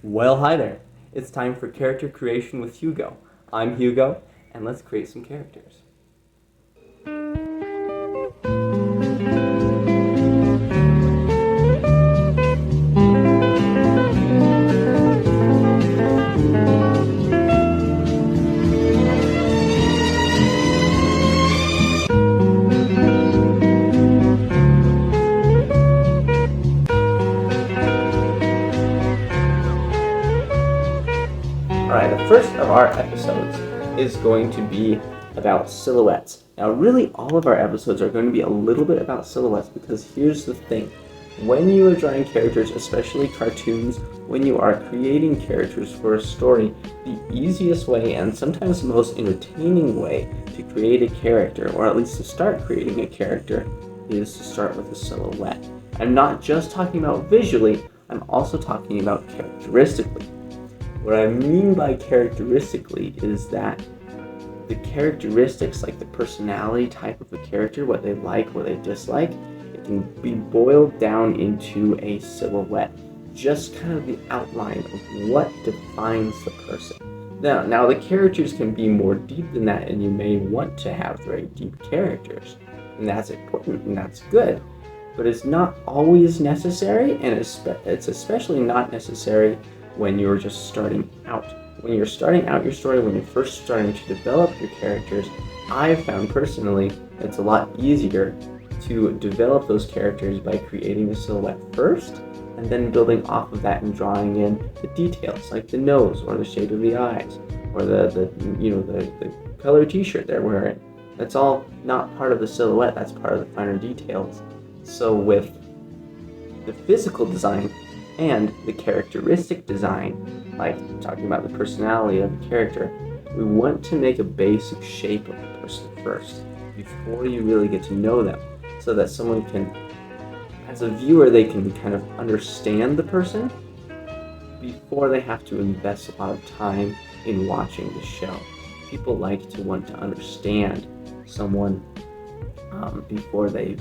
Well, hi there. It's time for character creation with Hugo. I'm Hugo, and let's create some characters. Alright, the first of our episodes is going to be about silhouettes. Now, really, all of our episodes are going to be a little bit about silhouettes because here's the thing. When you are drawing characters, especially cartoons, when you are creating characters for a story, the easiest way and sometimes the most entertaining way to create a character, or at least to start creating a character, is to start with a silhouette. I'm not just talking about visually, I'm also talking about characteristically. What I mean by characteristically is that the characteristics, like the personality type of a character, what they like, what they dislike, it can be boiled down into a silhouette, just kind of the outline of what defines the person. Now the characters can be more deep than that, and you may want to have very deep characters, and that's important and that's good, but it's not always necessary, and it's especially not necessary when you're just starting out. When you're starting out your story, when you're first starting to develop your characters, I've found personally it's a lot easier to develop those characters by creating a silhouette first and then building off of that and drawing in the details like the nose or the shape of the eyes or the color t-shirt they're wearing. That's all not part of the silhouette, that's part of the finer details. So with the physical design and the characteristic design, like talking about the personality of the character, we want to make a basic shape of the person first before you really get to know them, so that someone can, as a viewer, they can kind of understand the person before they have to invest a lot of time in watching the show. People like to want to understand someone before they've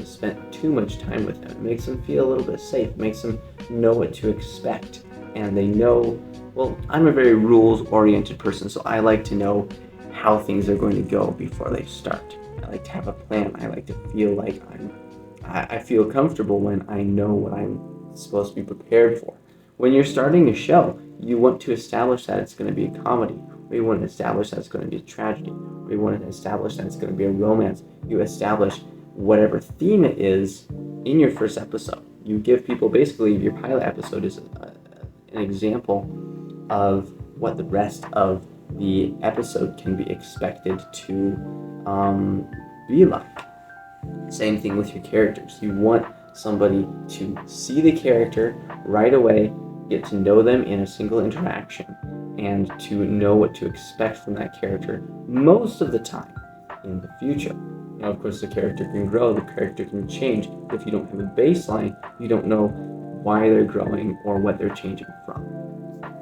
spent too much time with them. It makes them feel a little bit safe, it makes them know what to expect, and they know, well, I'm a very rules-oriented person, so I like to know how things are going to go before they start. I like to have a plan. I like to feel like I feel comfortable when I know what I'm supposed to be prepared for. When you're starting a show, you want to establish that it's going to be a comedy, or you want to establish that it's going to be a tragedy, or you want to establish that it's going to be a romance. You establish whatever theme it is in your first episode. You give people, basically, your pilot episode is an example of what the rest of the episode can be expected to be like. Same thing with your characters. You want somebody to see the character right away, get to know them in a single interaction, and to know what to expect from that character most of the time in the future. Now, of course, the character can grow, the character can change. If you don't have a baseline, you don't know why they're growing or what they're changing from.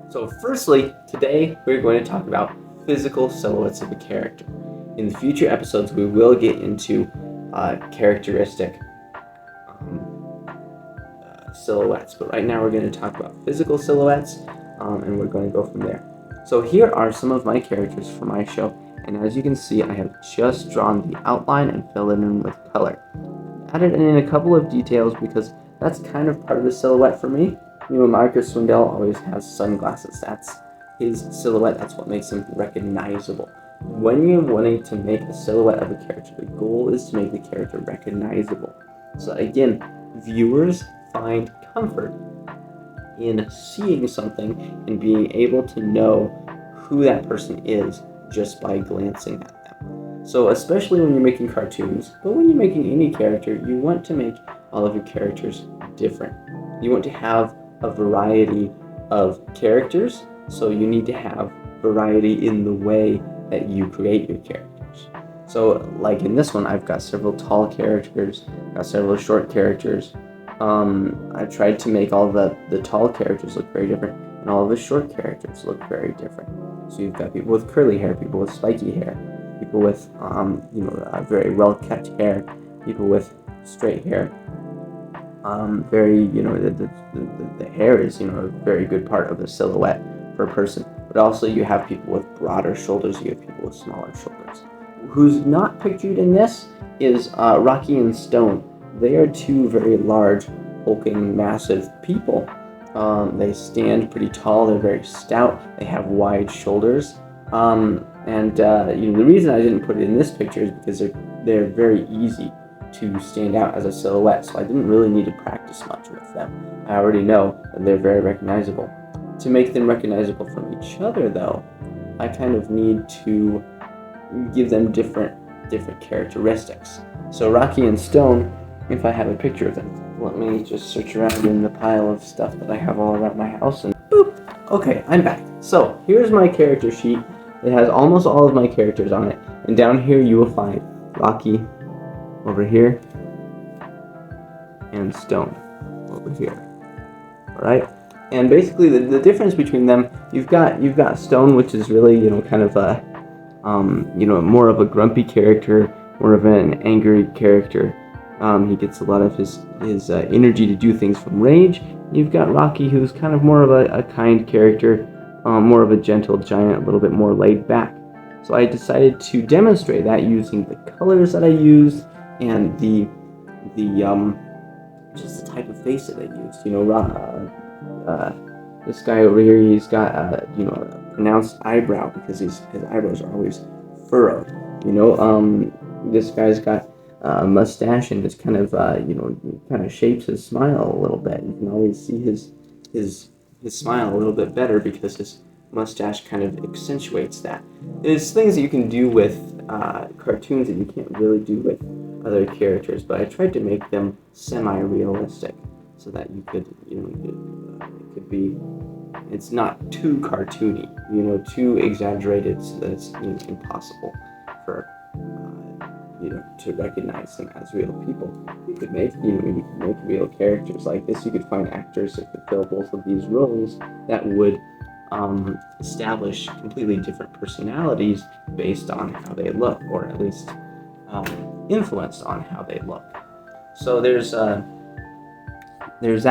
So firstly, today we're going to talk about physical silhouettes of a character. In the future episodes, we will get into characteristic silhouettes, but right now we're going to talk about physical silhouettes, and we're going to go from there. So here are some of my characters for my show, and as you can see, I have just drawn the outline and filled it in with color. Added in a couple of details because that's kind of part of the silhouette for me. You know, Marcus Swindell always has sunglasses. That's his silhouette. That's what makes him recognizable. When you're wanting to make a silhouette of a character, the goal is to make the character recognizable. So again, viewers find comfort in seeing something and being able to know who that person is just by glancing at them. So especially when you're making cartoons, but when you're making any character, you want to make all of your characters different. You want to have a variety of characters, so you need to have variety in the way that you create your characters. So like in this one, I've got several tall characters, got several short characters. I tried to make all the tall characters look very different, and all of the short characters look very different. So you've got people with curly hair, people with spiky hair, people with very well kept hair, people with straight hair. Very, the hair is, a very good part of the silhouette for a person. But also you have people with broader shoulders, you have people with smaller shoulders. Who's not pictured in this is Rocky and Stone. They are two very large, hulking, massive people. They stand pretty tall, they're very stout, they have wide shoulders. The reason I didn't put it in this picture is because they're very easy to stand out as a silhouette, so I didn't really need to practice much with them. I already know that they're very recognizable. To make them recognizable from each other, though, I kind of need to give them different characteristics. So Rocky and Stone, if I have a picture of them, let me just search around in the pile of stuff that I have all around my house, and boop! Okay, I'm back. So here's my character sheet. It has almost all of my characters on it, and down here you will find Rocky over here and Stone over here. Alright? And basically the difference between them, you've got Stone, which is really, kind of a more of a grumpy character, more of an angry character. He gets a lot of his energy to do things from rage. You've got Rocky, who's kind of more of a kind character, more of a gentle giant, a little bit more laid back. So I decided to demonstrate that using the colors that I used and just the type of face that I used. This guy over here, he's got a pronounced eyebrow because his eyebrows are always furrowed. This guy's got a mustache, and it's kind of kind of shapes his smile a little bit. You can always see his smile a little bit better because his mustache kind of accentuates that. There's things that you can do with cartoons that you can't really do with other characters, but I tried to make them semi-realistic so that you could, it could be, it's not too cartoony, too exaggerated, so that it's impossible for to recognize them as real people. You could make real characters like this. You could find actors that could fill both of these roles that would establish completely different personalities based on how they look, or at least influenced on how they look. So there's that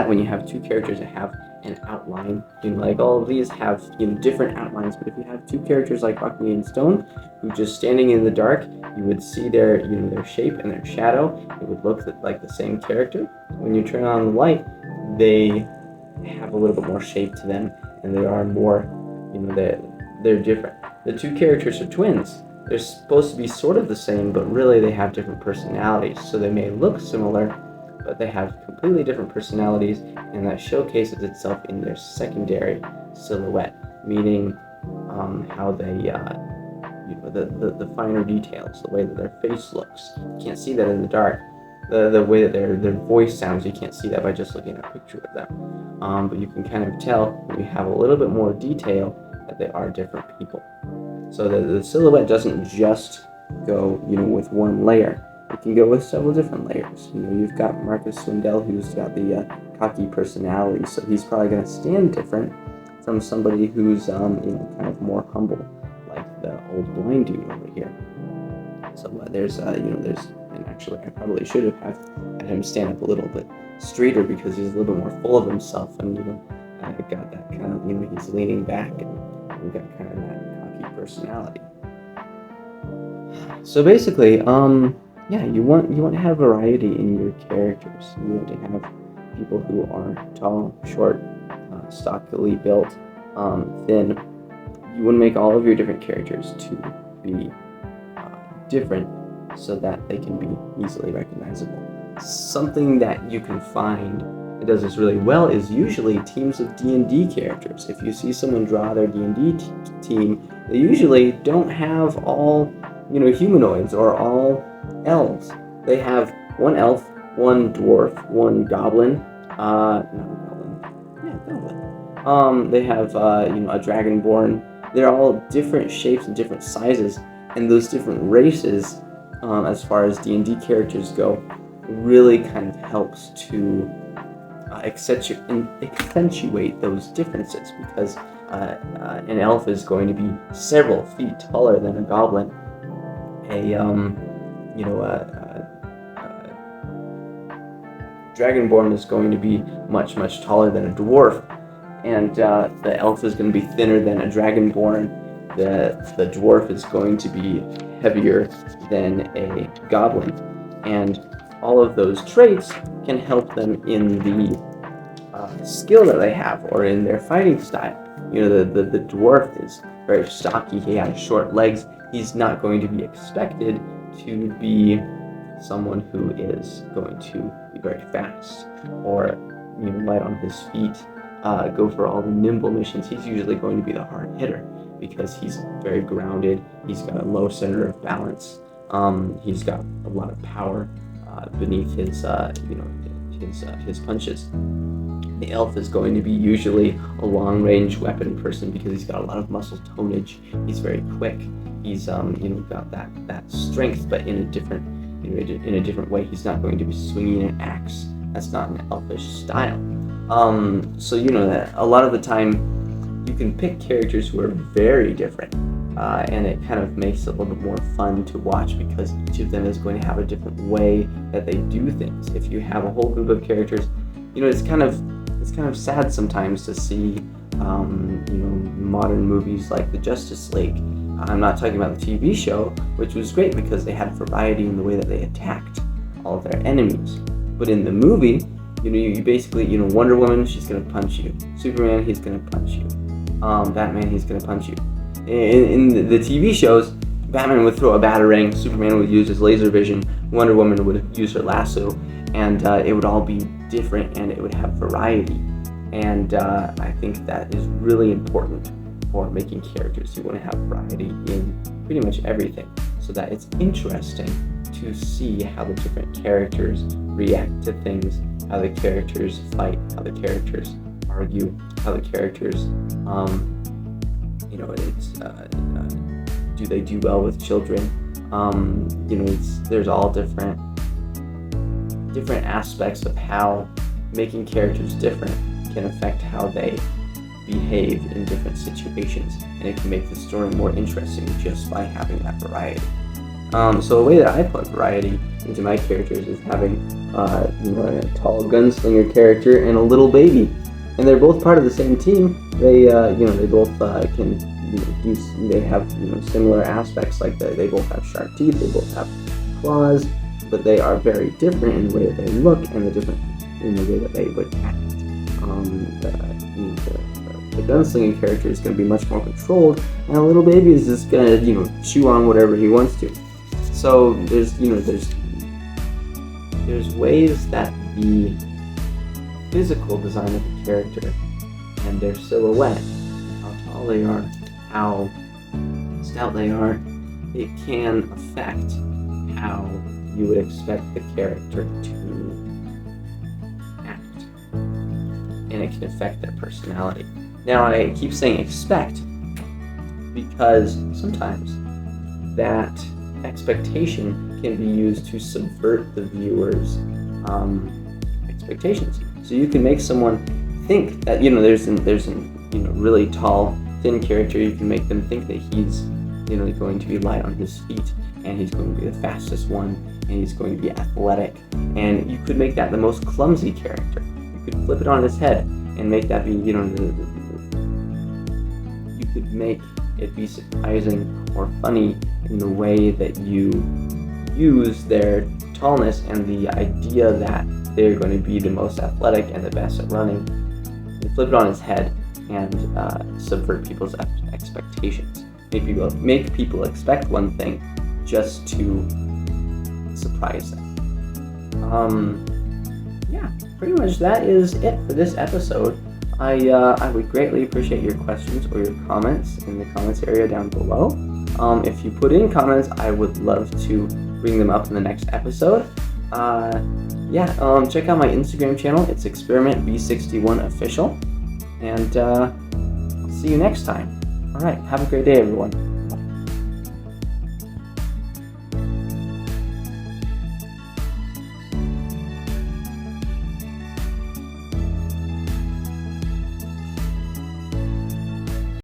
when you have two characters that have an outline. Like all of these have different outlines, but if you have two characters like Rocky and Stone, who just standing in the dark, you would see their their shape and their shadow. It would look like the same character. When you turn on the light, they have a little bit more shape to them, and they are more, they're different. The two characters are twins. They're supposed to be sort of the same, but really they have different personalities. So they may look similar, but they have completely different personalities, and that showcases itself in their secondary silhouette, meaning how they, the finer details, the way that their face looks. You can't see that in the dark. The way that their voice sounds, you can't see that by just looking at a picture of them. But you can kind of tell when you have a little bit more detail that they are different people. So the silhouette doesn't just go, with one layer. It can go with several different layers. You've got Marcus Swindell, who's got the cocky personality, so he's probably going to stand different from somebody who's kind of more humble, like the old blind dude over here. So there's and actually I probably should have had him stand up a little bit straighter because he's a little bit more full of himself, and I got that kind of he's leaning back, and we've got kind of that cocky personality. So basically, you want to have variety in your characters. You want to have people who are tall, short, stockily built, thin. You want to make all of your different characters to be different so that they can be easily recognizable. Something that you can find that does this really well is usually teams of D&D characters. If you see someone draw their D&D team, they usually don't have all humanoids or all elves. They have one elf, one dwarf, one goblin, goblin. They have a dragonborn. They're all different shapes and different sizes, and those different races, as far as D&D characters go, really kind of helps to accentuate those differences, because an elf is going to be several feet taller than a goblin. dragonborn is going to be much, much taller than a dwarf, and the elf is going to be thinner than a dragonborn. The dwarf is going to be heavier than a goblin, and all of those traits can help them in the skill that they have or in their fighting style. The dwarf is very stocky, he has short legs, he's not going to be expected to be someone who is going to be very fast or light on his feet, go for all the nimble missions. He's usually going to be the hard hitter because he's very grounded, he's got a low center of balance, he's got a lot of power beneath his punches. The elf is going to be usually a long-range weapon person because he's got a lot of muscle tonnage. He's very quick. He's got that strength, but in a different way. He's not going to be swinging an axe. That's not an elfish style. So that a lot of the time you can pick characters who are very different, and it kind of makes it a little bit more fun to watch because each of them is going to have a different way that they do things. If you have a whole group of characters, it's kind of sad sometimes to see modern movies like the Justice League. I'm not talking about the TV show, which was great because they had variety in the way that they attacked all of their enemies. But in the movie, you basically, Wonder Woman, she's gonna punch you. Superman, he's gonna punch you. Batman, he's gonna punch you. In the TV shows, Batman would throw a batarang, Superman would use his laser vision, Wonder Woman would use her lasso, and it would all be different and it would have variety. And I think that is really important for making characters. You want to have variety in pretty much everything so that it's interesting to see how the different characters react to things, how the characters fight, how the characters argue, how the characters, do they do well with children? There's all different aspects of how making characters different can affect how they behave in different situations, and it can make the story more interesting just by having that variety. So a way that I put variety into my characters is having a tall gunslinger character and a little baby, and they're both part of the same team. They both can they have similar aspects, like they both have sharp teeth, they both have claws, but they are very different in the way that they look and in the way that they would act. The gunslinging character is going to be much more controlled, and a little baby is just going to chew on whatever he wants to. So there's ways that the physical design of the character and their silhouette, how tall they are, how stout they are, it can affect how you would expect the character to act, and it can affect their personality. Now, I keep saying expect because sometimes that expectation can be used to subvert the viewer's expectations. So you can make someone think that there's an really tall, thin character. You can make them think that he's going to be light on his feet, and he's going to be the fastest one, and he's going to be athletic. And you could make that the most clumsy character. You could flip it on his head and make that be you could make it be surprising or funny in the way that you use their tallness and the idea that they're going to be the most athletic and the best at running. You flip it on his head and subvert people's expectations. Make people expect one thing just to surprise them. Yeah, pretty much that is it for this episode. I would greatly appreciate your questions or your comments in the comments area down below. If you put in comments, I would love to bring them up in the next episode. Check out my Instagram channel. It's experimentb61official. And I'll see you next time. All right, have a great day, everyone.